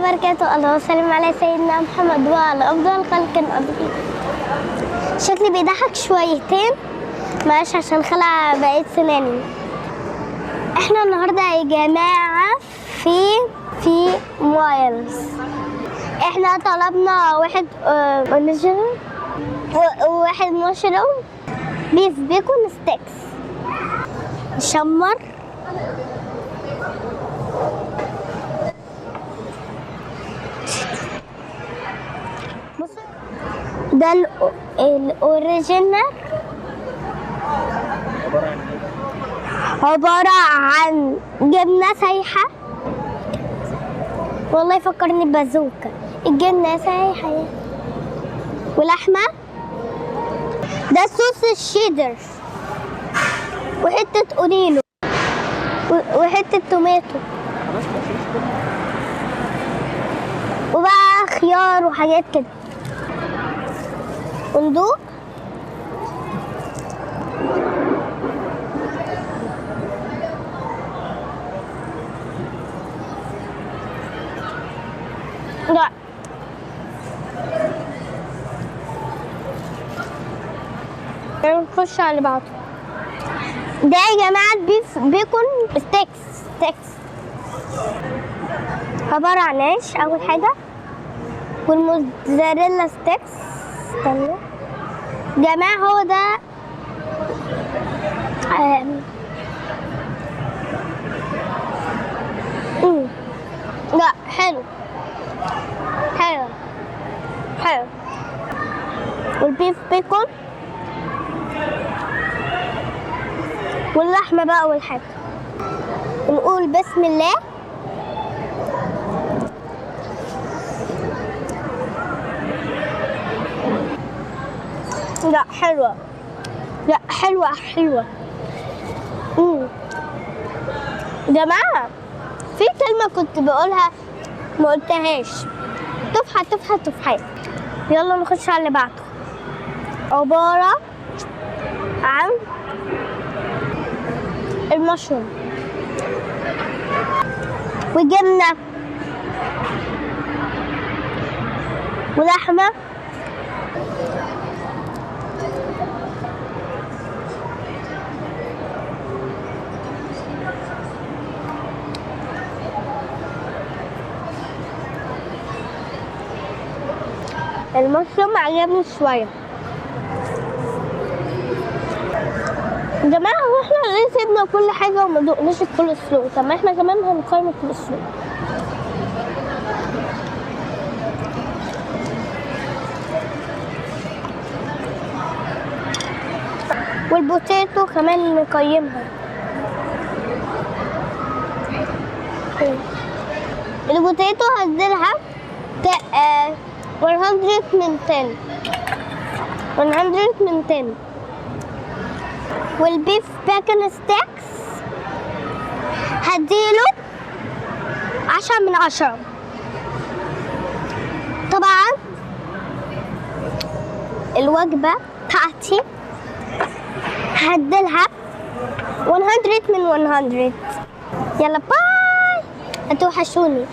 وبركاته. الله وسلم على سيدنا محمد وعلى أفضل خلق أجمعين. شكلي بيضحك شويتين، معلش عشان خلع بقية سناني. احنا النهارده يا جماعة في مايلز. احنا طلبنا واحد اوريجينال وواحد مشروم بيف بيكون ستيكس. نشمر ده الاوريجينال عبارة عن جبنة سايحة، والله فكرني بازوكا. الجبنة سايحة ولحمة، ده صوص الشيدر وحتة اوريلو وحتة توماتو وبقى خيار وحاجات كده. وندوق. لا نخش على اللي بعده. ده يا جماعة بيف بيكون ستيكس عبارة عن عيش أول حاجة، والموزاريلا ستيكس. استنى جماعة، هو ده لا حلو. والبيف بيكون واللحمة بقى والحاجة. نقول بسم الله. لا حلوة، لا حلوة. جماعة، في كلمة كنت بقولها ما قلتهاش. تفحة. يلا نخش على اللي بعده. عبارة عن المشروم وجبنة ولحمة المشروم عجبني شوية. يا جماعة، هو احنا ليه سيبنا كل حاجة وما دقناش الكول سلو؟ طب ما احنا كمان هنقيم الكول سلو. والبوتيتو كمان نقيمها. البوتيتو هديلها 100 من 10. والبيف بيكن ستيكس هديله 10 من 10. طبعا الوجبة بتاعتي هديلها 100 من 100. يلا باي، هتوحشوني.